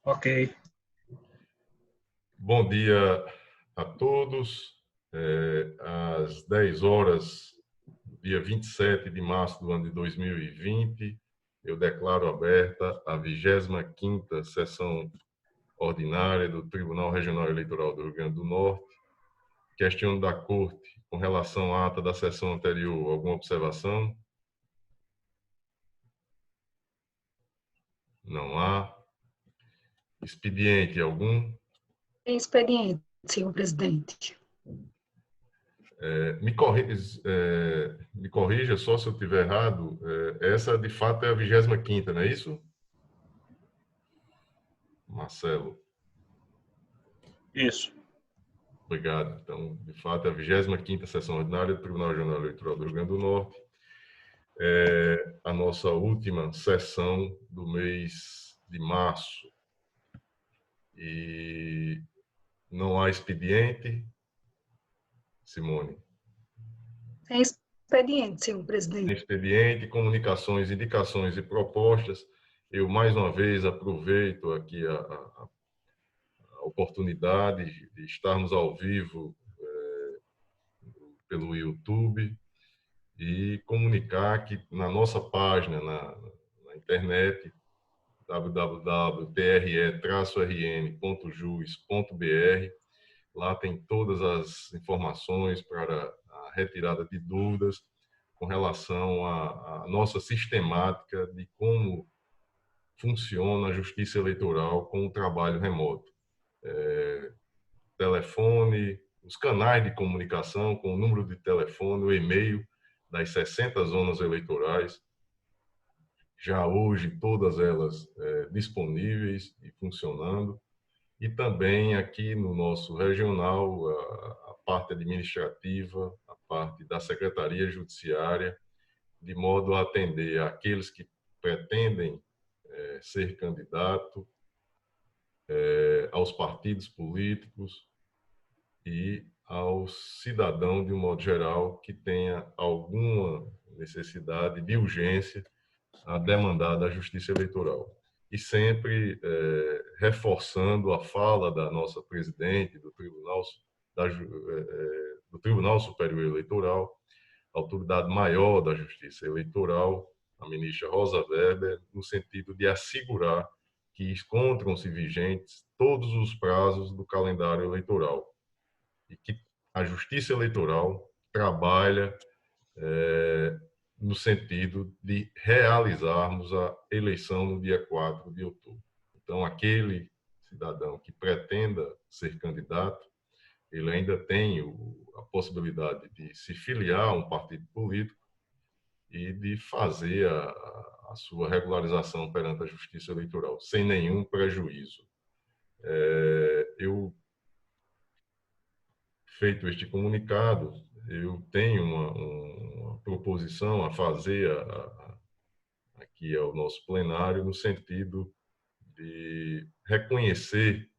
Ok. Bom dia a todos. Às 10 horas, dia 27 de março do ano de 2020, eu declaro aberta a 25ª sessão ordinária do Tribunal Regional Eleitoral do Rio Grande do Norte. Questiono da Corte com relação à ata da sessão anterior. Alguma observação? Não há. Expediente algum? Tem expediente, senhor presidente. Me corrija só se eu estiver errado. Essa, de fato, é a 25ª, não é isso? Marcelo. Isso. Obrigado. Então, de fato, é a 25ª sessão ordinária do Tribunal Regional Eleitoral do Rio Grande do Norte. É a nossa última sessão do mês de março. E não há expediente, Simone? Tem expediente, senhor Tem presidente. expediente, comunicações, indicações e propostas. Eu, mais uma vez, aproveito aqui a oportunidade de estarmos ao vivo pelo YouTube e comunicar que na nossa página, na internet, www.tre-rn.jus.br, lá tem todas as informações para a retirada de dúvidas com relação à nossa sistemática de como funciona a justiça eleitoral com o trabalho remoto. Telefone, os canais de comunicação com o número de telefone, o e-mail das 60 zonas eleitorais, já hoje todas elas disponíveis e funcionando, e também aqui no nosso regional, a parte administrativa, a parte da Secretaria Judiciária, de modo a atender aqueles que pretendem ser candidato, aos partidos políticos e ao cidadão, de um modo geral, que tenha alguma necessidade de urgência a demandar da Justiça Eleitoral. E sempre reforçando a fala da nossa presidente do Tribunal Superior Eleitoral, autoridade maior da Justiça Eleitoral, a ministra Rosa Weber, no sentido de assegurar que encontram-se vigentes todos os prazos do calendário eleitoral e que a Justiça Eleitoral trabalha no sentido de realizarmos a eleição no dia 4 de outubro. Então, aquele cidadão que pretenda ser candidato, ele ainda tem a possibilidade de se filiar a um partido político e de fazer a sua regularização perante a Justiça Eleitoral, sem nenhum prejuízo. Feito este comunicado, eu tenho uma proposição a fazer aqui ao nosso plenário, no sentido de reconhecer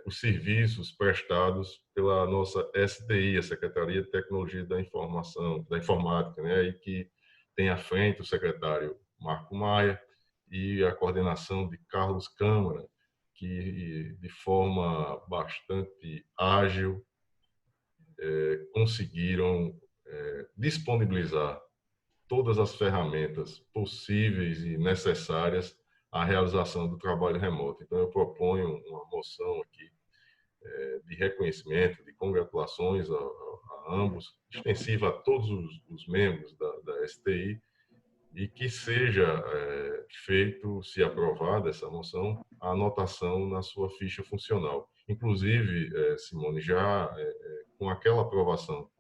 os serviços prestados pela nossa STI, a Secretaria de Tecnologia da Informação, da Informática, né? E que tem à frente o secretário Marco Maia e a coordenação de Carlos Câmara, que de forma bastante ágil conseguiram disponibilizar todas as ferramentas possíveis e necessárias à realização do trabalho remoto. Então, eu proponho uma moção aqui de reconhecimento, de congratulações a ambos, extensiva a todos os membros da STI, e que seja feito, se aprovada essa moção, a anotação na sua ficha funcional. Inclusive, Simone, já com aquela aprovação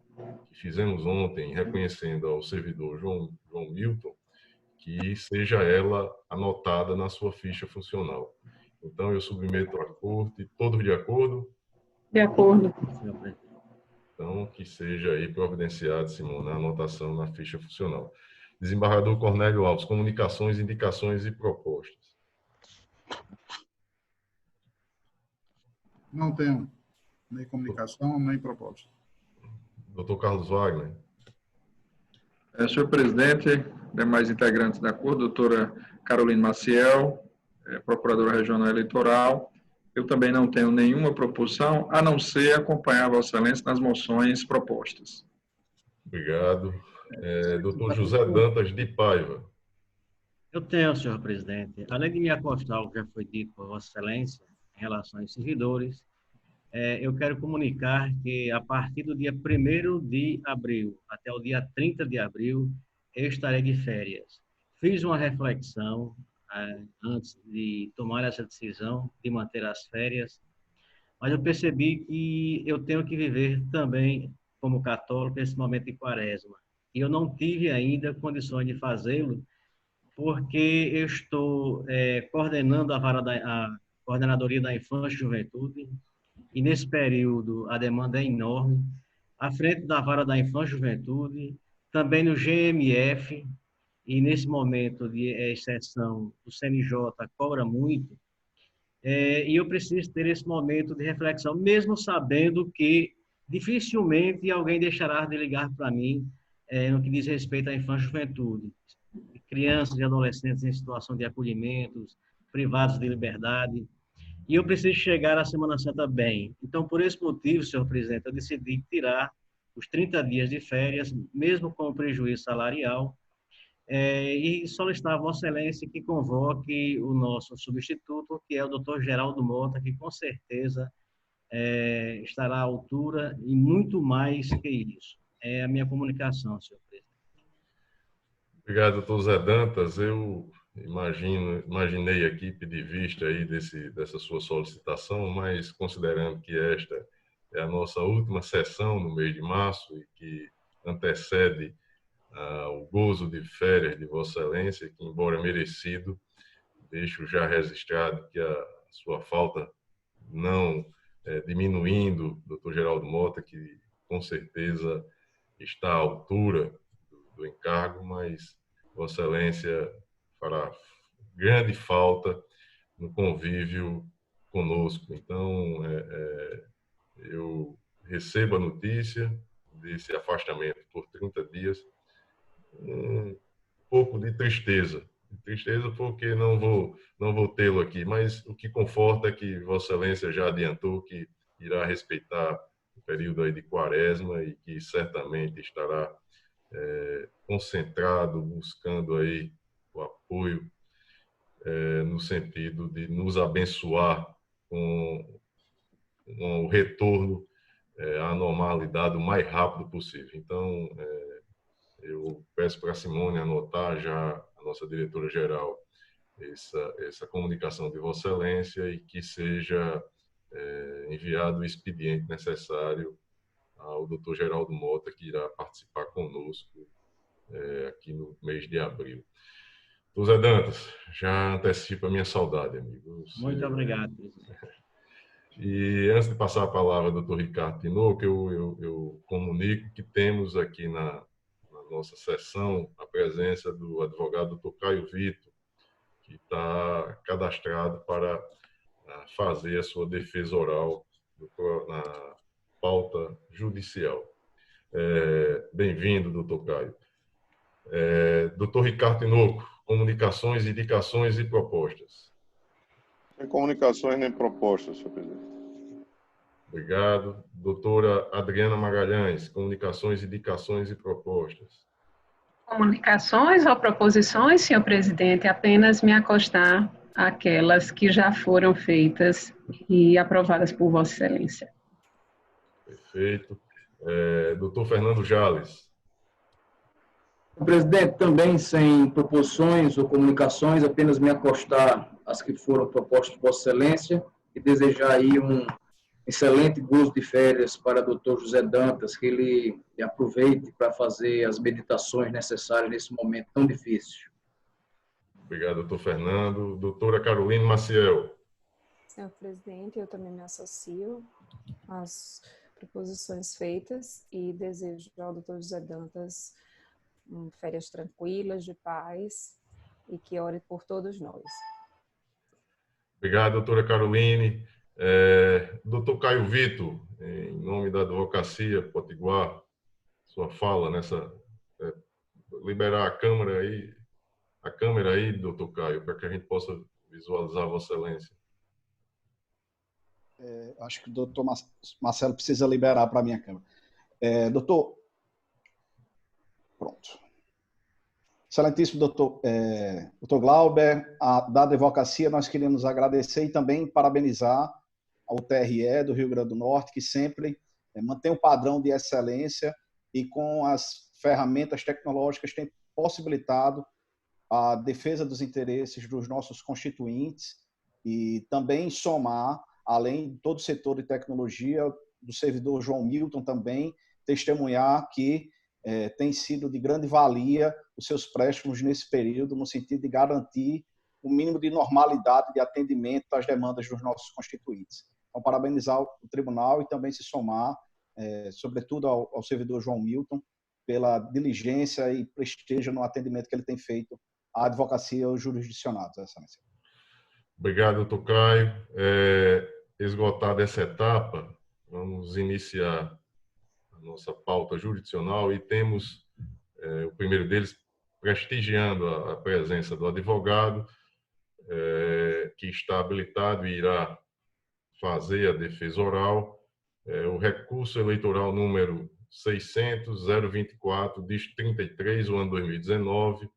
que fizemos ontem, reconhecendo ao servidor João Milton, que seja ela anotada na sua ficha funcional. Então, eu submeto à Corte, todos de acordo? De acordo. Então, que seja aí providenciado, Simone, a anotação na ficha funcional. Desembargador Cornélio Alves, comunicações, indicações e propostas. Não tenho nem comunicação, nem proposta. Doutor Carlos Wagner. Senhor presidente, demais integrantes da Corte, doutora Carolina Maciel, Procuradora Regional Eleitoral. Eu também não tenho nenhuma proposição, a não ser acompanhar Vossa Excelência nas moções propostas. Obrigado. Doutor José Dantas de Paiva. Eu tenho, senhor presidente, além de me acostar ao que já foi dito por Vossa Excelência em relação aos servidores, eu quero comunicar que a partir do dia 1º de abril até o dia 30 de abril, eu estarei de férias. Fiz uma reflexão antes de tomar essa decisão de manter as férias, mas eu percebi que eu tenho que viver também, como católico, esse momento de quaresma. E eu não tive ainda condições de fazê-lo, porque eu estou coordenando a Coordenadoria da Infância e Juventude, e nesse período a demanda é enorme, à frente da Vara da Infância e Juventude, também no GMF, e nesse momento de exceção, o CNJ cobra muito, e eu preciso ter esse momento de reflexão, mesmo sabendo que dificilmente alguém deixará de ligar para mim no que diz respeito à infância e juventude. Crianças e adolescentes em situação de acolhimentos, privados de liberdade, e eu preciso chegar à Semana Santa bem. Então, por esse motivo, senhor presidente, eu decidi tirar os 30 dias de férias, mesmo com prejuízo salarial, e solicitar a Vossa Excelência que convoque o nosso substituto, que é o doutor Geraldo Mota, que com certeza estará à altura e muito mais que isso. É a minha comunicação, senhor presidente. Obrigado, doutor Zé Dantas. Eu imaginei aqui pedir vista aí dessa sua solicitação, mas considerando que esta é a nossa última sessão no mês de março e que antecede o gozo de férias de Vossa Excelência, que, embora merecido, deixo já registrado que a sua falta não diminuindo, doutor Geraldo Mota, que com certeza está à altura do encargo, mas Vossa Excelência fará grande falta no convívio conosco. Então, eu recebo a notícia desse afastamento por 30 dias, um pouco de tristeza. Tristeza porque não vou tê-lo aqui, mas o que conforta é que Vossa Excelência já adiantou que irá respeitar o período aí de quaresma e que certamente estará concentrado, buscando aí o apoio no sentido de nos abençoar com o retorno à normalidade o mais rápido possível. Então, eu peço para a Simone anotar já, a nossa diretora-geral, essa comunicação de Vossa Excelência e que seja enviado o expediente necessário ao Dr. Geraldo Mota, que irá participar conosco aqui no mês de abril. Zé Dantas, já antecipa a minha saudade, amigo. Muito obrigado, presidente. E antes de passar a palavra ao Dr. Ricardo Tinoco, eu comunico que temos aqui na nossa sessão a presença do advogado Dr. Caio Vito, que está cadastrado para fazer a sua defesa oral na pauta judicial. Bem-vindo, doutor Caio. Doutor Ricardo Tinoco, comunicações, indicações e propostas. Sem comunicações nem propostas, senhor presidente. Obrigado. Doutora Adriana Magalhães, comunicações, indicações e propostas. Comunicações ou proposições, senhor presidente, apenas me acostar àquelas que já foram feitas e aprovadas por Vossa Excelência. Perfeito. Doutor Fernando Jales. Presidente, também sem proposições ou comunicações, apenas me acostar às que foram propostas por Vossa Excelência e desejar aí um excelente gozo de férias para o doutor José Dantas, que ele aproveite para fazer as meditações necessárias nesse momento tão difícil. Obrigado, doutor Fernando. Doutora Caroline Maciel. Senhor presidente, eu também me associo às proposições feitas e desejo ao doutor José Dantas férias tranquilas, de paz, e que ore por todos nós. Obrigado, doutora Caroline. Doutor Caio Vito, em nome da Advocacia Potiguar, sua fala nessa... liberar a câmera aí, doutor Caio, para que a gente possa visualizar Vossa Excelência. Acho que o doutor Marcelo precisa liberar para a minha câmera. Doutor, pronto. Excelentíssimo doutor Glauber, da advocacia, nós queríamos agradecer e também parabenizar ao TRE do Rio Grande do Norte, que sempre mantém um padrão de excelência e com as ferramentas tecnológicas tem possibilitado a defesa dos interesses dos nossos constituintes e também somar, além de todo o setor de tecnologia, do servidor João Milton também, testemunhar que tem sido de grande valia os seus préstimos nesse período, no sentido de garantir o mínimo de normalidade de atendimento às demandas dos nossos constituintes. Então, parabenizar o tribunal e também se somar, sobretudo ao servidor João Milton, pela diligência e prestígio no atendimento que ele tem feito à advocacia e aos jurisdicionados. Excelência. Obrigado, doutor Caio. Esgotada essa etapa, vamos iniciar a nossa pauta jurisdicional e temos o primeiro deles prestigiando a presença do advogado que está habilitado e irá fazer a defesa oral, o recurso eleitoral número 600.024, distrito 33, o ano 2019,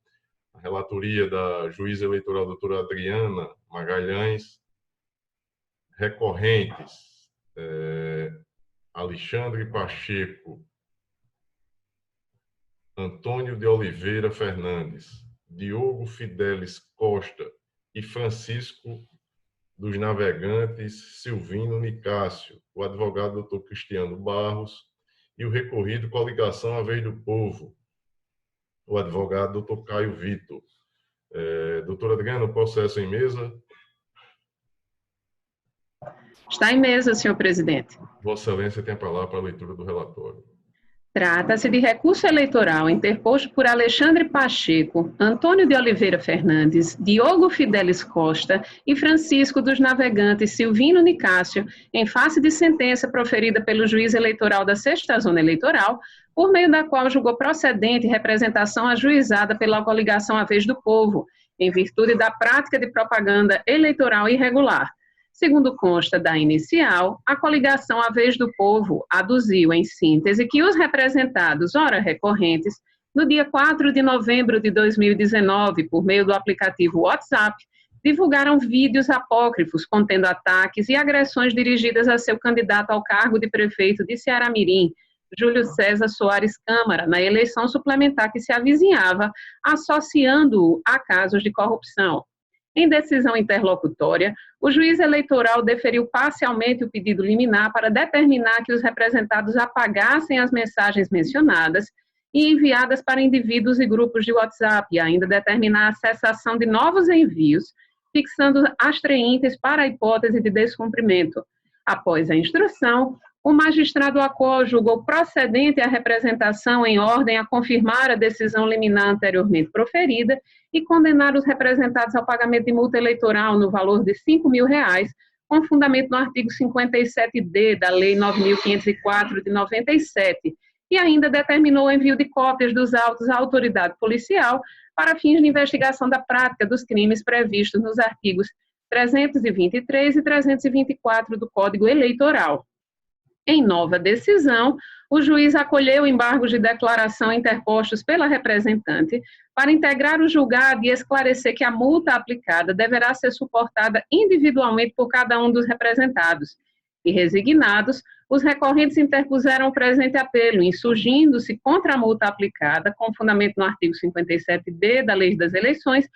a relatoria da juíza eleitoral doutora Adriana Magalhães, recorrentes Alexandre Pacheco, Antônio de Oliveira Fernandes, Diogo Fidelis Costa e Francisco dos Navegantes Silvino Nicásio, o advogado doutor Cristiano Barros e o recorrido Coligação A Vez do Povo, o advogado doutor Caio Vitor. Doutora Adriana, o processo em mesa? Está em mesa, senhor presidente. Vossa Excelência tem a palavra para a leitura do relatório. Trata-se de recurso eleitoral interposto por Alexandre Pacheco, Antônio de Oliveira Fernandes, Diogo Fidelis Costa e Francisco dos Navegantes Silvino Nicásio, em face de sentença proferida pelo juiz eleitoral da 6ª Zona Eleitoral, por meio da qual julgou procedente representação ajuizada pela coligação A Vez do Povo, em virtude da prática de propaganda eleitoral irregular. Segundo consta da inicial, a coligação A Vez do Povo aduziu, em síntese, que os representados, ora recorrentes, no dia 4 de novembro de 2019, por meio do aplicativo WhatsApp, divulgaram vídeos apócrifos contendo ataques e agressões dirigidas a seu candidato ao cargo de prefeito de Ceará-Mirim, Júlio César Soares Câmara, na eleição suplementar que se avizinhava, associando-o a casos de corrupção. Em decisão interlocutória, o juiz eleitoral deferiu parcialmente o pedido liminar para determinar que os representados apagassem as mensagens mencionadas e enviadas para indivíduos e grupos de WhatsApp, e ainda determinar a cessação de novos envios, fixando astreintes para a hipótese de descumprimento. Após a instrução, o magistrado Acol julgou procedente a representação em ordem a confirmar a decisão liminar anteriormente proferida e condenar os representados ao pagamento de multa eleitoral no valor de R$5.000, com fundamento no artigo 57D da Lei 9.504 de 97, e ainda determinou o envio de cópias dos autos à autoridade policial para fins de investigação da prática dos crimes previstos nos artigos 323 e 324 do Código Eleitoral. Em nova decisão, o juiz acolheu embargos de declaração interpostos pela representante para integrar o julgado e esclarecer que a multa aplicada deverá ser suportada individualmente por cada um dos representados. E resignados, os recorrentes interpuseram o presente apelo, insurgindo-se contra a multa aplicada, com fundamento no artigo 57D da Lei das Eleições,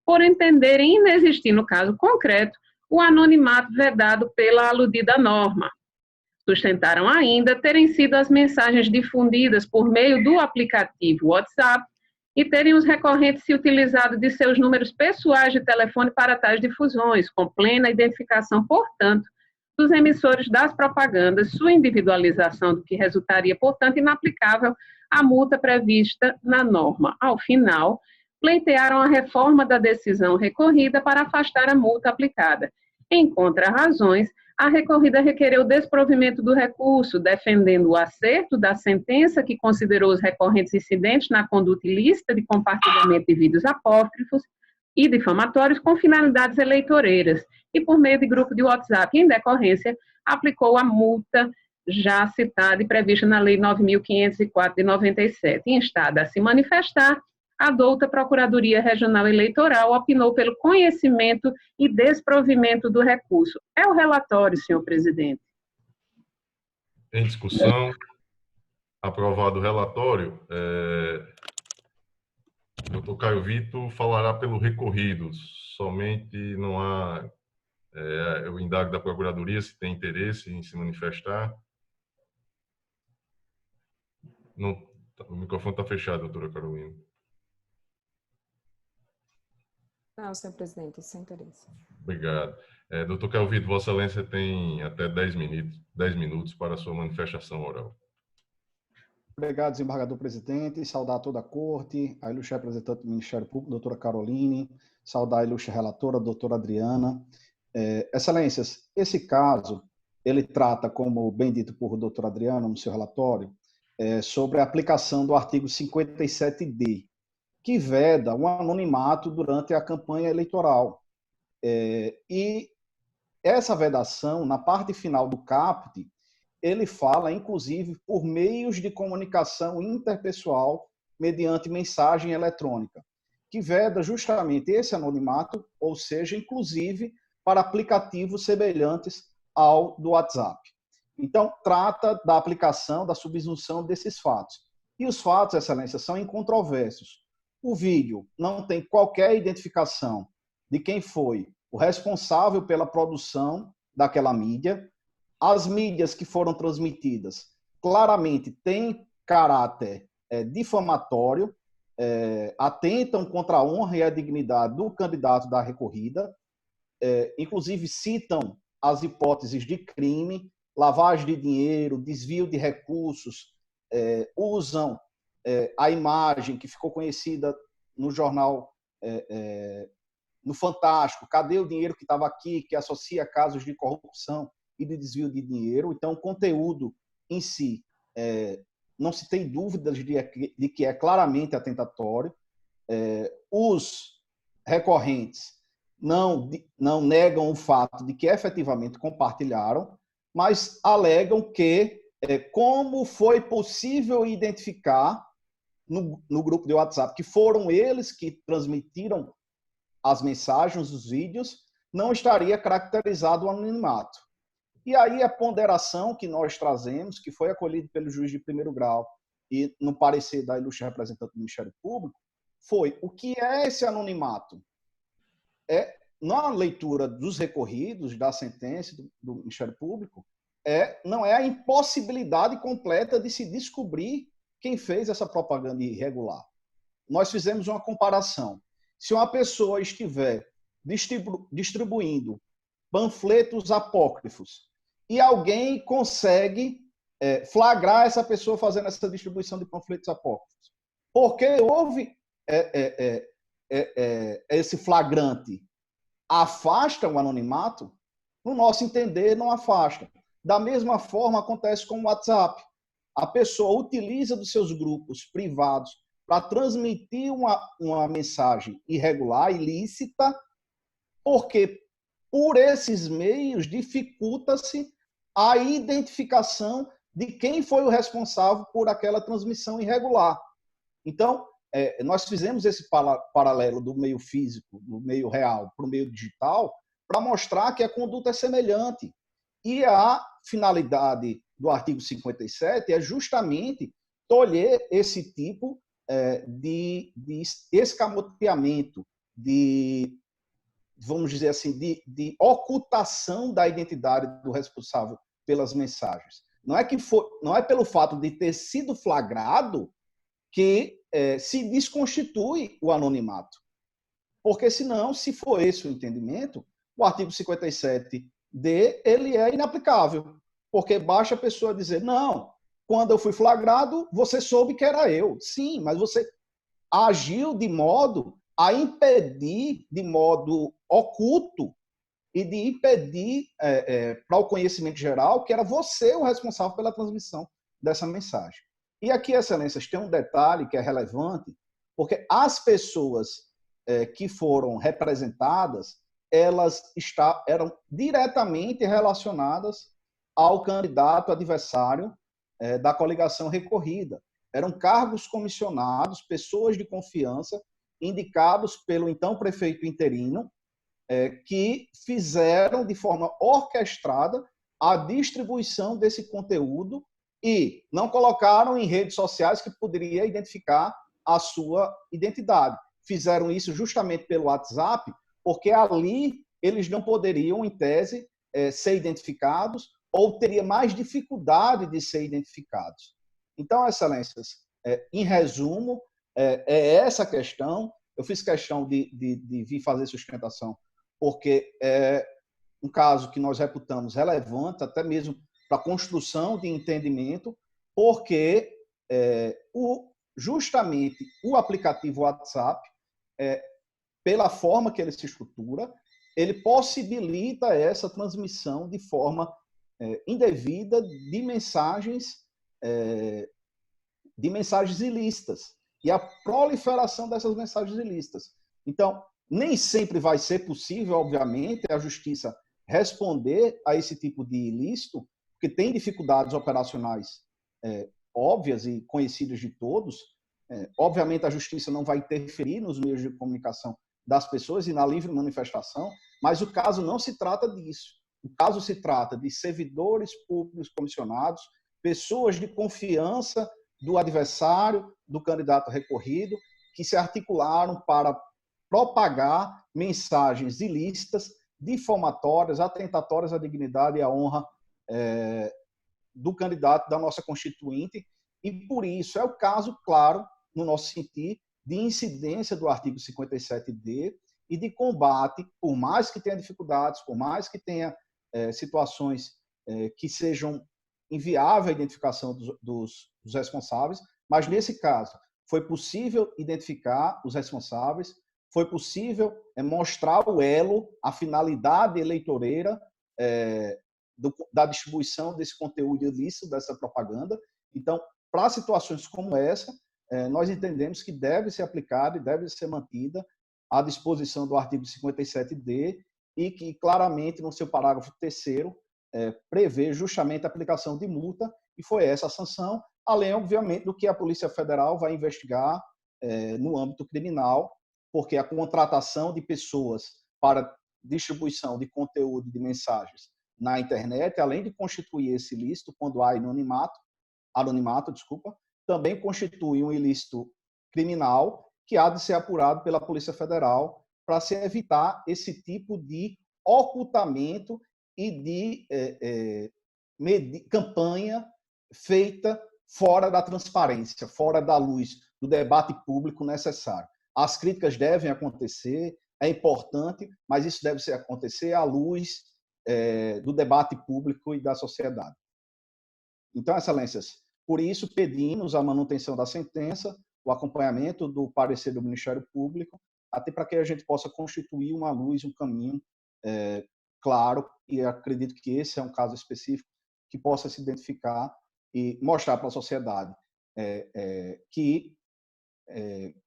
por entenderem inexistir, no caso concreto, o anonimato vedado pela aludida norma. Sustentaram ainda terem sido as mensagens difundidas por meio do aplicativo WhatsApp e terem os recorrentes se utilizado de seus números pessoais de telefone para tais difusões, com plena identificação, portanto, dos emissores das propagandas, sua individualização, do que resultaria, portanto, inaplicável à multa prevista na norma. Ao final, pleitearam a reforma da decisão recorrida para afastar a multa aplicada. Em contra-razões, a recorrida requereu o desprovimento do recurso, defendendo o acerto da sentença que considerou os recorrentes incidentes na conduta ilícita de compartilhamento de vídeos apócrifos, e difamatórios com finalidades eleitoreiras e, por meio de grupo de WhatsApp, em decorrência, aplicou a multa já citada e prevista na Lei 9.504 de 97. Instada a se manifestar, a douta Procuradoria Regional Eleitoral opinou pelo conhecimento e desprovimento do recurso. É o relatório, senhor presidente. Em discussão, aprovado o relatório, o doutor Caio Vitor falará pelo recorrido. Somente não há o indago da Procuradoria se tem interesse em se manifestar. Não, o microfone está fechado, doutora Carolina. Não, senhor presidente, sem interesse. Obrigado. Doutor Caio Vitor, Vossa Excelência tem até 10 minutos para a sua manifestação oral. Obrigado, desembargador presidente. Saudar toda a corte, a ilustre representante do Ministério Público, doutora Caroline, saudar a ilustre relatora, doutora Adriana. Excelências, esse caso, ele trata, como bem dito por doutora Adriana no seu relatório, sobre a aplicação do artigo 57D, que veda o anonimato durante a campanha eleitoral. E essa vedação, na parte final do caput, ele fala, inclusive, por meios de comunicação interpessoal mediante mensagem eletrônica, que veda justamente esse anonimato, ou seja, inclusive, para aplicativos semelhantes ao do WhatsApp. Então, trata da aplicação, da subsunção desses fatos. E os fatos, Excelência, são incontroversos. O vídeo não tem qualquer identificação de quem foi o responsável pela produção daquela mídia. As mídias que foram transmitidas claramente têm caráter difamatório, atentam contra a honra e a dignidade do candidato da recorrida, inclusive citam as hipóteses de crime, lavagem de dinheiro, desvio de recursos, usam a imagem que ficou conhecida no jornal, no Fantástico, cadê o dinheiro que estava aqui, que associa casos de corrupção e de desvio de dinheiro. Então, o conteúdo em si, não se tem dúvidas de que é claramente atentatório. Os recorrentes não negam o fato de que efetivamente compartilharam, mas alegam que, como foi possível identificar no grupo de WhatsApp que foram eles que transmitiram as mensagens, os vídeos, não estaria caracterizado o anonimato. E aí a ponderação que nós trazemos, que foi acolhido pelo juiz de primeiro grau e no parecer da ilustre representante do Ministério Público, foi o que é esse anonimato? Na leitura dos recorridos, da sentença do Ministério Público, não é a impossibilidade completa de se descobrir quem fez essa propaganda irregular. Nós fizemos uma comparação. Se uma pessoa estiver distribuindo panfletos apócrifos e alguém consegue flagrar essa pessoa fazendo essa distribuição de panfletos apócrifos, porque houve esse flagrante, afasta o anonimato? No nosso entender, não afasta. Da mesma forma, acontece com o WhatsApp. A pessoa utiliza dos seus grupos privados para transmitir uma mensagem irregular, ilícita, porque por esses meios dificulta-se a identificação de quem foi o responsável por aquela transmissão irregular. Então, nós fizemos esse paralelo do meio físico, do meio real, para o meio digital, para mostrar que a conduta é semelhante. E a finalidade do artigo 57 é justamente tolher esse tipo de escamoteamento, vamos dizer assim, de ocultação da identidade do responsável pelas mensagens. Não é pelo fato de ter sido flagrado que se desconstitui o anonimato. Porque senão, se for esse o entendimento, o artigo 57D, ele é inaplicável. Porque basta a pessoa dizer, não, quando eu fui flagrado, você soube que era eu. Sim, mas você agiu de modo a impedir, de modo oculto, e de impedir para o conhecimento geral que era você o responsável pela transmissão dessa mensagem. E aqui, Excelências, tem um detalhe que é relevante, porque as pessoas que foram representadas, elas eram diretamente relacionadas ao candidato adversário da coligação recorrida. Eram cargos comissionados, pessoas de confiança, indicados pelo então prefeito interino, que fizeram de forma orquestrada a distribuição desse conteúdo e não colocaram em redes sociais que poderia identificar a sua identidade. Fizeram isso justamente pelo WhatsApp, porque ali eles não poderiam, em tese, ser identificados ou teria mais dificuldade de ser identificados. Então, excelências, em resumo, é essa questão. Eu fiz questão de vir fazer sustentação, porque é um caso que nós reputamos relevante, até mesmo para a construção de entendimento, porque justamente o aplicativo WhatsApp, pela forma que ele se estrutura, ele possibilita essa transmissão de forma indevida de mensagens ilícitas e a proliferação dessas mensagens ilícitas. Então, nem sempre vai ser possível, obviamente, a justiça responder a esse tipo de ilícito, porque tem dificuldades operacionais óbvias e conhecidas de todos. Obviamente, a justiça não vai interferir nos meios de comunicação das pessoas e na livre manifestação, mas o caso não se trata disso. O caso se trata de servidores públicos comissionados, pessoas de confiança do adversário, do candidato recorrido, que se articularam para propagar mensagens ilícitas, difamatórias, atentatórias à dignidade e à honra do candidato da nossa Constituinte. E, por isso, é o caso, claro, no nosso sentir, de incidência do artigo 57D e de combate, por mais que tenha dificuldades, por mais que tenha situações que sejam inviável a identificação dos responsáveis, mas, nesse caso, foi possível identificar os responsáveis, foi possível mostrar o elo, a finalidade eleitoreira da distribuição desse conteúdo ilícito, dessa propaganda. Então, para situações como essa, nós entendemos que deve ser aplicada e deve ser mantida a disposição do artigo 57D e que, claramente, no seu parágrafo 3º, prevê justamente a aplicação de multa, e foi essa a sanção, além, obviamente, do que a Polícia Federal vai investigar no âmbito criminal, porque a contratação de pessoas para distribuição de conteúdo de mensagens na internet, além de constituir esse ilícito, quando há anonimato, também constitui um ilícito criminal que há de ser apurado pela Polícia Federal para se evitar esse tipo de ocultamento e de campanha feita fora da transparência, fora da luz do debate público necessário. As críticas devem acontecer, é importante, mas isso deve acontecer à luz do debate público e da sociedade. Então, excelências, por isso pedimos a manutenção da sentença, o acompanhamento do parecer do Ministério Público, até para que a gente possa constituir uma luz, um caminho claro, e acredito que esse é um caso específico que possa se identificar e mostrar para a sociedade que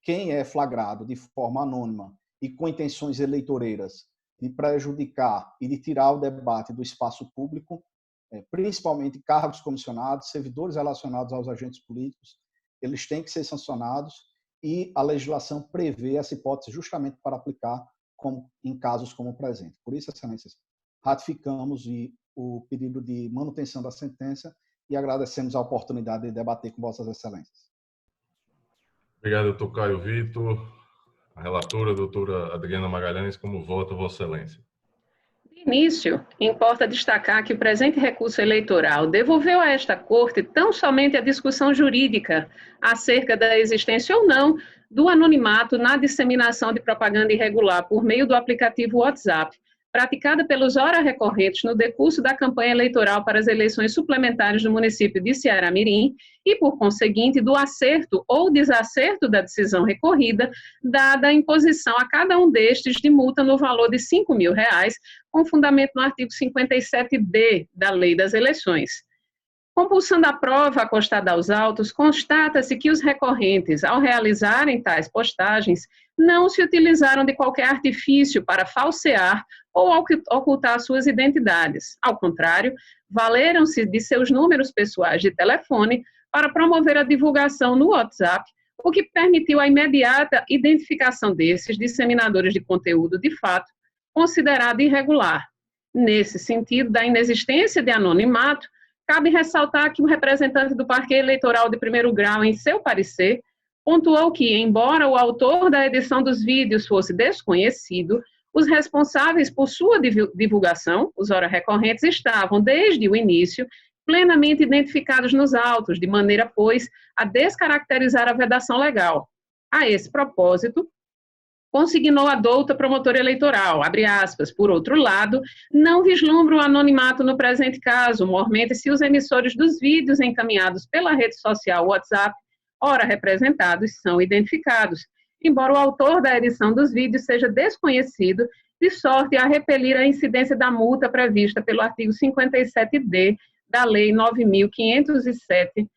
quem é flagrado de forma anônima e com intenções eleitoreiras de prejudicar e de tirar o debate do espaço público, principalmente cargos comissionados, servidores relacionados aos agentes políticos, eles têm que ser sancionados e a legislação prevê essa hipótese justamente para aplicar em casos como o presente. Por isso, excelências, ratificamos o pedido de manutenção da sentença e agradecemos a oportunidade de debater com vossas excelências. Obrigado, doutor Caio Vitor. A relatora, doutora Adriana Magalhães, como vota vossa excelência? De início, importa destacar que o presente recurso eleitoral devolveu a esta Corte tão somente a discussão jurídica acerca da existência ou não do anonimato na disseminação de propaganda irregular por meio do aplicativo WhatsApp, praticada pelos ora recorrentes no decurso da campanha eleitoral para as eleições suplementares do município de Ceará-Mirim e, por conseguinte, do acerto ou desacerto da decisão recorrida, dada a imposição a cada um destes de multa no valor de R$ 5.000, com fundamento no artigo 57D da Lei das Eleições. Compulsando a prova acostada aos autos, constata-se que os recorrentes, ao realizarem tais postagens, não se utilizaram de qualquer artifício para falsear ou ocultar suas identidades. Ao contrário, valeram-se de seus números pessoais de telefone para promover a divulgação no WhatsApp, o que permitiu a imediata identificação desses disseminadores de conteúdo de fato considerado irregular. Nesse sentido da inexistência de anonimato, cabe ressaltar que o representante do Parquê Eleitoral de primeiro grau, em seu parecer, pontuou que, embora o autor da edição dos vídeos fosse desconhecido, os responsáveis por sua divulgação, os ora recorrentes, estavam, desde o início, plenamente identificados nos autos, de maneira, pois, a descaracterizar a vedação legal. A esse propósito, consignou a douta promotora eleitoral, abre aspas, por outro lado, não vislumbra o anonimato no presente caso, mormente se os emissores dos vídeos encaminhados pela rede social WhatsApp, ora representados, são identificados, embora o autor da edição dos vídeos seja desconhecido, de sorte a repelir a incidência da multa prevista pelo artigo 57D da Lei 9.504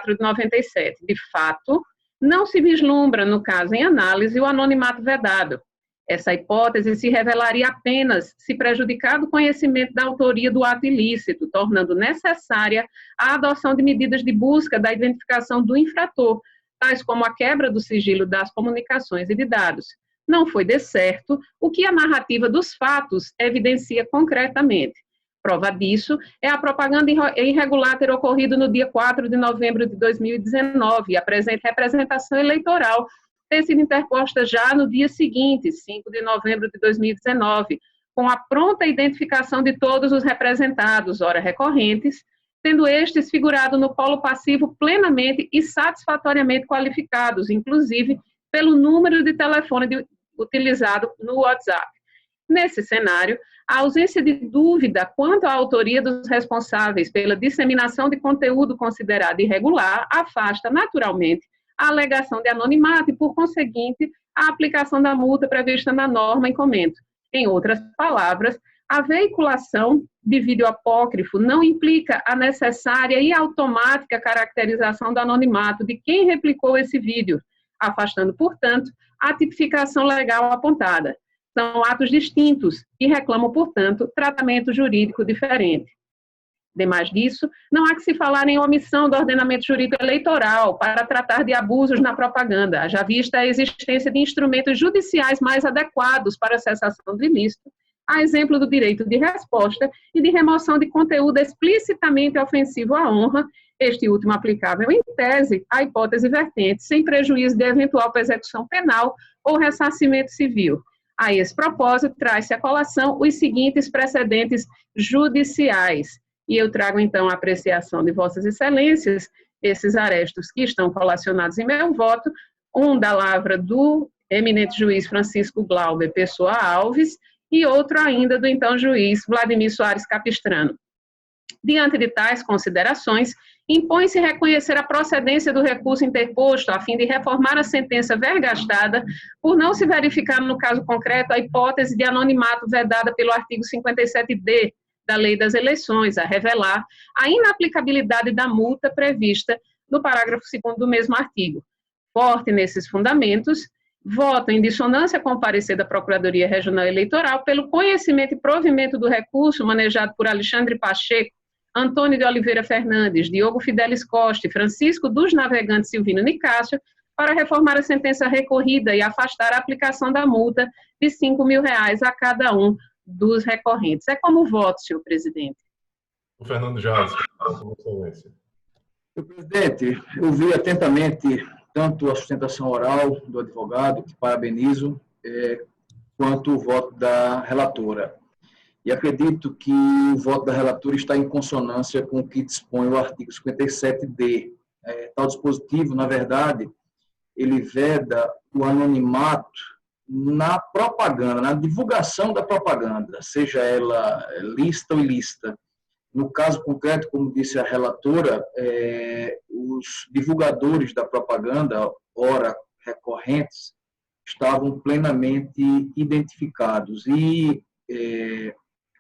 de 97. De fato, não se vislumbra, no caso em análise, o anonimato vedado. Essa hipótese se revelaria apenas se prejudicado o conhecimento da autoria do ato ilícito, tornando necessária a adoção de medidas de busca da identificação do infrator, tais como a quebra do sigilo das comunicações e de dados. Não foi de certo o que a narrativa dos fatos evidencia concretamente. Prova disso é a propaganda irregular ter ocorrido no dia 4 de novembro de 2019 e a presente representação eleitoral ter sido interposta já no dia seguinte, 5 de novembro de 2019, com a pronta identificação de todos os representados, ora recorrentes, tendo estes figurado no polo passivo plenamente e satisfatoriamente qualificados, inclusive pelo número de telefone utilizado no WhatsApp. Nesse cenário, a ausência de dúvida quanto à autoria dos responsáveis pela disseminação de conteúdo considerado irregular afasta naturalmente a alegação de anonimato e, por conseguinte, a aplicação da multa prevista na norma em comento. Em outras palavras, a veiculação de vídeo apócrifo não implica a necessária e automática caracterização do anonimato de quem replicou esse vídeo, afastando, portanto, a tipificação legal apontada. São atos distintos e reclamam, portanto, tratamento jurídico diferente. Demais disso, não há que se falar em omissão do ordenamento jurídico eleitoral para tratar de abusos na propaganda, haja vista a existência de instrumentos judiciais mais adequados para a cessação do ilícito, a exemplo do direito de resposta e de remoção de conteúdo explicitamente ofensivo à honra, este último aplicável em tese à hipótese vertente, sem prejuízo de eventual persecução penal ou ressarcimento civil. A esse propósito, traz-se à colação os seguintes precedentes judiciais. E eu trago, então, a apreciação de Vossas Excelências, esses arestos que estão colacionados em meu voto, um da lavra do eminente juiz Francisco Glauber Pessoa Alves e outro ainda do então juiz Vladimir Soares Capistrano. Diante de tais considerações, impõe-se reconhecer a procedência do recurso interposto a fim de reformar a sentença vergastada por não se verificar no caso concreto a hipótese de anonimato vedada pelo artigo 57D da Lei das Eleições, a revelar a inaplicabilidade da multa prevista no parágrafo 2º do mesmo artigo. Forte nesses fundamentos, voto em dissonância com o parecer da Procuradoria Regional Eleitoral pelo conhecimento e provimento do recurso manejado por Alexandre Pacheco, Antônio de Oliveira Fernandes, Diogo Fidelis Costa e Francisco dos Navegantes Silvino Nicásio, para reformar a sentença recorrida e afastar a aplicação da multa de R$5.000 a cada um dos recorrentes. É como voto, senhor presidente. O Fernando Jazz, Sua Excelência. Senhor presidente, eu ouvi atentamente tanto a sustentação oral do advogado, que parabenizo, quanto o voto da relatora. E acredito que o voto da relatora está em consonância com o que dispõe o artigo 57D. Tal dispositivo, na verdade, ele veda o anonimato na propaganda, na divulgação da propaganda, seja ela lícita ou ilícita. No caso concreto, como disse a relatora, os divulgadores da propaganda, ora recorrentes, estavam plenamente identificados. E a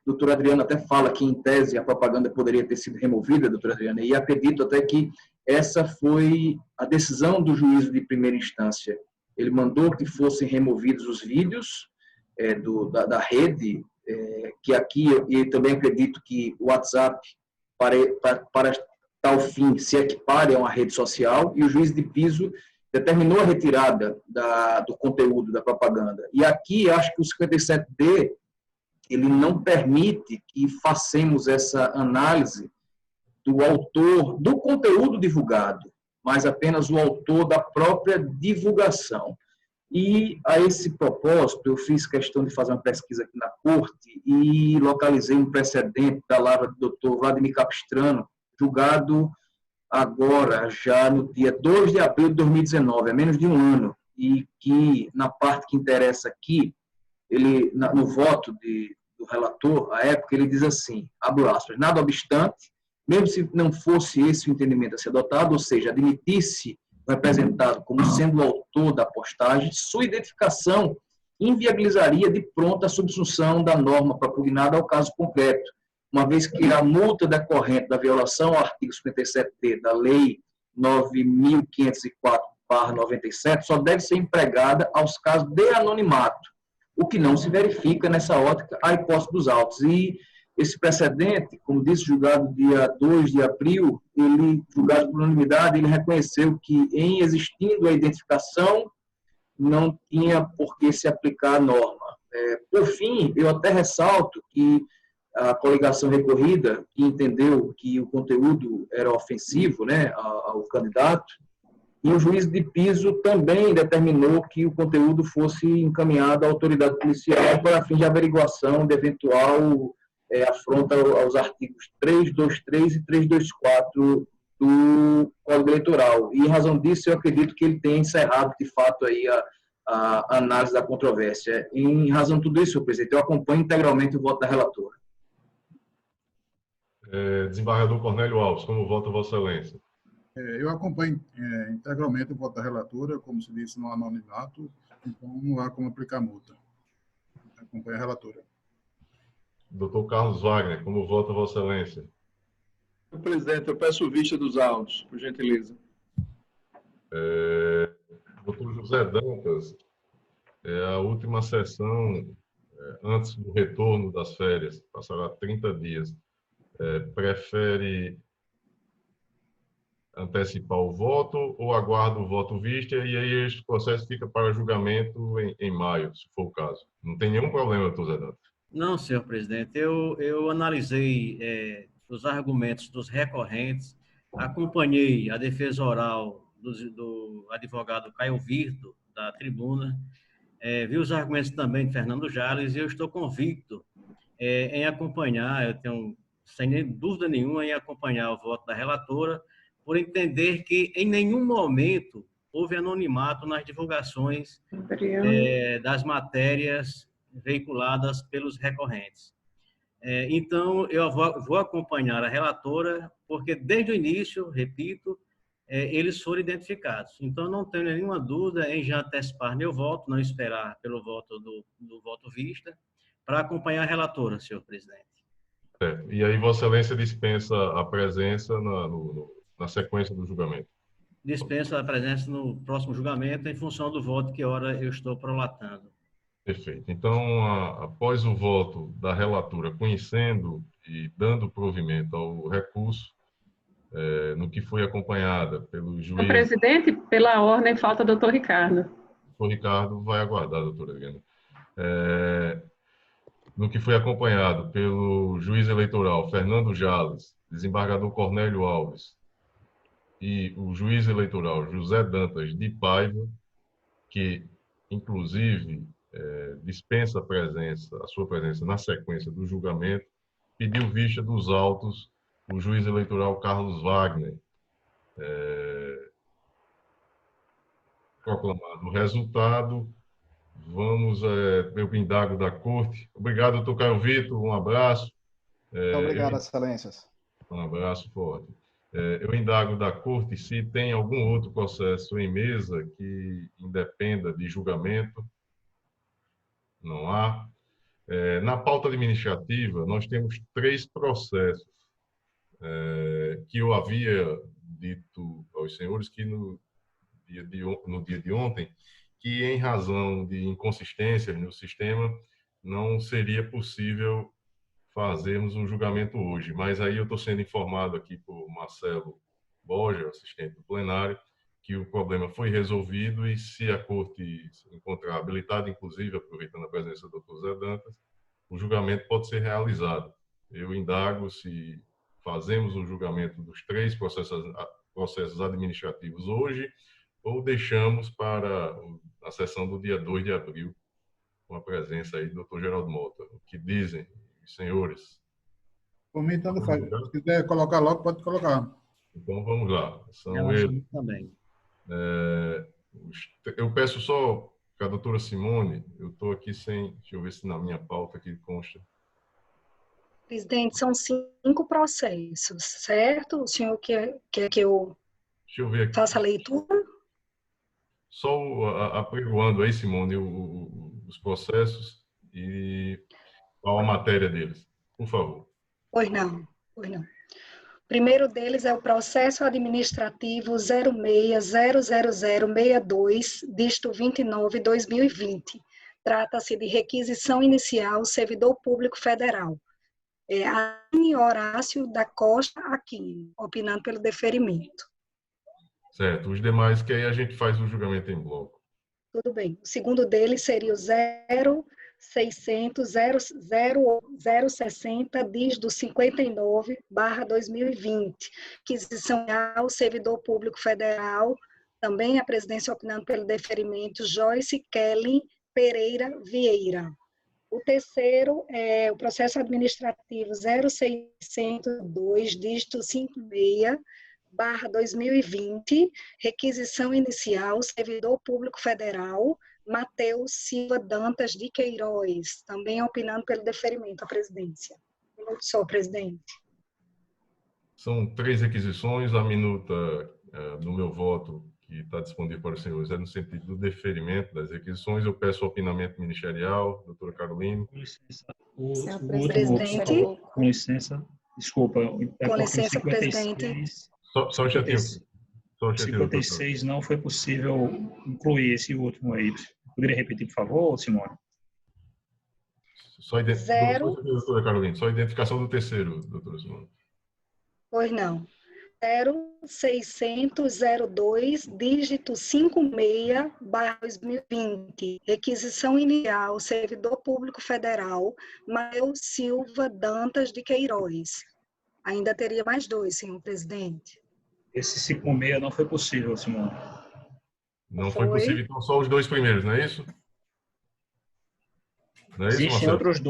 doutora Adriana até fala que, em tese, a propaganda poderia ter sido removida, doutora Adriana, e acredito até que essa foi a decisão do juízo de primeira instância. ele mandou que fossem removidos os vídeos da rede, que aqui eu também acredito que o WhatsApp, para tal fim, se equipare a uma rede social, e o juiz de piso determinou a retirada do conteúdo da propaganda. E aqui, acho que o 57D, ele não permite que façamos essa análise do autor do conteúdo divulgado, mas apenas o autor da própria divulgação. E, a esse propósito, eu fiz questão de fazer uma pesquisa aqui na Corte e localizei um precedente da lavra do Dr. Vladimir Capistrano, julgado agora, já no dia 2 de abril de 2019, há menos de um ano, e que, na parte que interessa aqui, ele, no voto do relator, à época, ele diz assim, abro aspas, nada obstante, mesmo se não fosse esse o entendimento a ser adotado, ou seja, admitisse o representado como sendo o autor da postagem, sua identificação inviabilizaria de pronto a subsunção da norma propugnada ao caso concreto, uma vez que a multa decorrente da violação ao artigo 57D da Lei 9.504/97 só deve ser empregada aos casos de anonimato, o que não se verifica nessa ótica a hipótese dos autos. E esse precedente, como disse, julgado dia 2 de abril, ele, julgado por unanimidade, ele reconheceu que, em existindo a identificação, não tinha por que se aplicar a norma. Por fim, eu até ressalto que a coligação recorrida, que entendeu que o conteúdo era ofensivo, né, ao candidato, e o juiz de piso também determinou que o conteúdo fosse encaminhado à autoridade policial para fim de averiguação de eventual afronta aos artigos 323 e 324 do Código Eleitoral. E, em razão disso, eu acredito que ele tenha encerrado, de fato, aí a análise da controvérsia. Em razão de tudo isso, senhor presidente, eu acompanho integralmente o voto da relatora. Desembargador Cornélio Alves, como vota Vossa Excelência? Eu acompanho integralmente o voto da relatora, como se disse no anonimato, então não há como aplicar multa. Acompanho a relatora. Dr. Carlos Wagner, como vota Vossa Excelência? Senhor presidente, eu peço vista dos autos, por gentileza. Dr. José Dantas, a última sessão, antes do retorno das férias, passará 30 dias, prefere antecipar o voto ou aguarda o voto vista e aí este processo fica para julgamento em maio, se for o caso? Não tem nenhum problema, Dr. José Dantas. Não, senhor presidente, eu analisei os argumentos dos recorrentes, acompanhei a defesa oral do advogado Caio Virto, da tribuna, vi os argumentos também de Fernando Jales e eu estou convicto em acompanhar, eu tenho sem dúvida nenhuma em acompanhar o voto da relatora, por entender que em nenhum momento houve anonimato nas divulgações das matérias veiculadas pelos recorrentes. Então, eu vou acompanhar a relatora, porque desde o início, repito, eles foram identificados. Então, não tenho nenhuma dúvida em já antecipar meu voto, não esperar pelo voto do voto vista, para acompanhar a relatora, senhor presidente. E aí, Vossa Excelência dispensa a presença na sequência do julgamento? Dispensa a presença no próximo julgamento, em função do voto que hora eu estou prolatando. Perfeito. Então, após o voto da relatora, conhecendo e dando provimento ao recurso, no que foi acompanhada pelo juiz... Senhor presidente, pela ordem, falta o doutor Ricardo. O Ricardo vai aguardar, doutora Adriana. No que foi acompanhado pelo juiz eleitoral Fernando Jales, desembargador Cornélio Alves e o juiz eleitoral José Dantas de Paiva, que, inclusive, dispensa a sua presença na sequência do julgamento, pediu vista dos autos o juiz eleitoral Carlos Wagner. Proclamado o resultado, vamos eu indago da Corte. Obrigado, doutor Caio Vitor, um abraço. Obrigado, excelências. Um abraço forte. Eu indago da Corte se tem algum outro processo em mesa que independa de julgamento. Não há. Na pauta administrativa, nós temos 3 processos que eu havia dito aos senhores que no dia de ontem que, em razão de inconsistências no sistema, não seria possível fazermos um julgamento hoje. Mas aí eu estou sendo informado aqui por Marcelo Borges, assistente do plenário, que o problema foi resolvido e, se a Corte se encontrar habilitada, inclusive aproveitando a presença do Dr. Zé Dantas, o julgamento pode ser realizado. Eu indago se fazemos o julgamento dos 3 processos administrativos hoje ou deixamos para a sessão do dia 2 de abril, com a presença aí do Dr. Geraldo Mota. O que dizem, senhores? Por mim, tanto faz. Se quiser colocar logo, pode colocar. Então, vamos lá. São eles também. Eu peço só para a doutora Simone, eu estou aqui sem... Deixa eu ver se na minha pauta aqui consta. Presidente, são 5 processos, certo? O senhor quer que eu faça a leitura? Só apregoando aí, Simone, os processos e qual a matéria deles, por favor. Pois não. O primeiro deles é o processo administrativo 06.00062, dígito 29/2020. Trata-se de requisição inicial servidor público federal. Aline Horácio da Costa Aquino, opinando pelo deferimento. Certo. Os demais, que aí a gente faz o julgamento em bloco. Tudo bem. O segundo deles seria o 060060, dígito 59/2020. Aquisição ao servidor público federal, também a presidência opinando pelo deferimento, Joyce Kelly Pereira Vieira. O terceiro é o processo administrativo 0602, dígito 56/2020, requisição inicial, servidor público federal, Mateus Silva Dantas de Queiroz, também opinando pelo deferimento à presidência. Um minuto só, presidente. São 3 requisições, a minuta do meu voto, que está disponível para os senhores, é no sentido do deferimento das requisições. Eu peço o opinamento ministerial, doutora Carolina. Com licença. Senhor presidente. Com licença. Desculpa. Com licença, presidente. Só um chatinho. 56 não foi possível incluir esse último aí. Poderia repetir, por favor, Simone? Doutora Carolina, só a identificação do terceiro, doutora Simone. Pois não. 0602, dígito 56/2020. Requisição inicial, servidor público federal, Mateus Silva Dantas de Queiroz. Ainda teria mais 2, senhor presidente. Esse 56 não foi possível, Simone. Não foi possível, então só os 2 primeiros, não é isso? Não é existem outros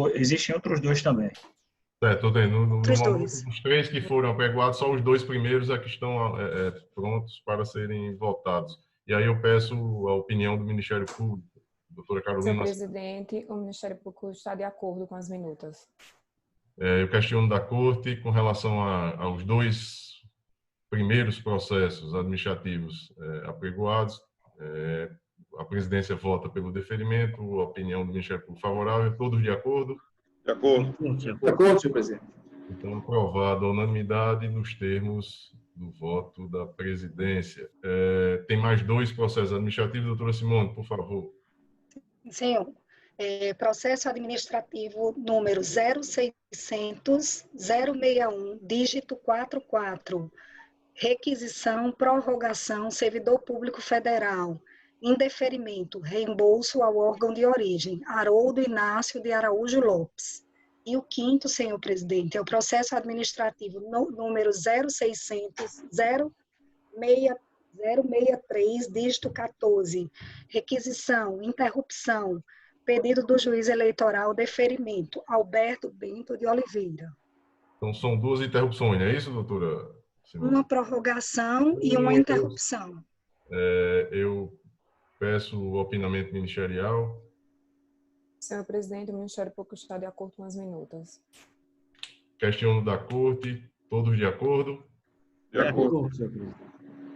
dois também. Estou vendo. Os 3 que foram apregoados, só os 2 primeiros é que estão prontos para serem votados. E aí eu peço a opinião do Ministério Público. Doutora Carolina. Senhor presidente, o Ministério Público está de acordo com as minutas. Eu questiono da Corte com relação aos 2 primeiros processos administrativos apregoados. A presidência vota pelo deferimento, a opinião do Ministério Público favorável, todos de acordo? De acordo. De acordo, senhor presidente. Então, aprovado a unanimidade nos termos do voto da presidência. Tem mais 2 processos administrativos, doutora Simone, por favor. Senhor, processo administrativo número 0600-061, dígito 44. Requisição, prorrogação, servidor público federal. Indeferimento, reembolso ao órgão de origem, Haroldo Inácio de Araújo Lopes. E o quinto, senhor presidente, é o processo administrativo número 0600-063, dígito 14. Requisição, interrupção, pedido do juiz eleitoral, deferimento, Alberto Bento de Oliveira. Então, são 2 interrupções, não é isso, doutora Simone? Uma prorrogação e uma interrupção. Eu peço o opinamento ministerial. Senhor presidente, o Ministério Público está de acordo com as minutas. Questiono da Corte. Todos de acordo? De acordo.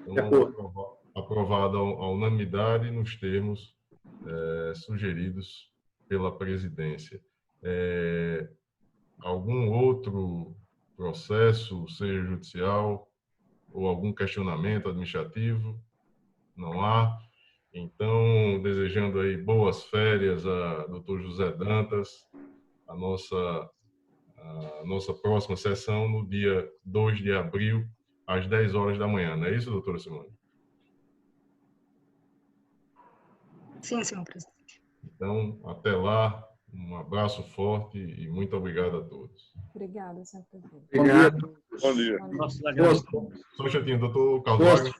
Então, de acordo. Aprovado a unanimidade nos termos sugeridos pela presidência. Algum outro processo, seja judicial, ou algum questionamento administrativo? Não há. Então, desejando aí boas férias a Dr. José Dantas, a nossa próxima sessão no dia 2 de abril, às 10 horas da manhã. Não é isso, doutora Simone? Sim, senhor presidente. Então, até lá, um abraço forte e muito obrigado a todos. Obrigada, senhor presidente. Obrigado. Bom dia. Só um instantinho, doutor Carlos.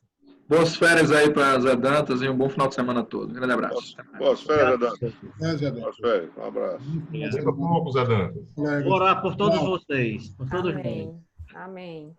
Boas férias aí para Zé Dantas e um bom final de semana todo. Um grande abraço. Boas férias, Zé Dantas. Zé Dantas. Boas férias. Um abraço. Daqui a pouco, Zé Dantas. Vou orar por todos vocês, por todos nós. Amém. Amém.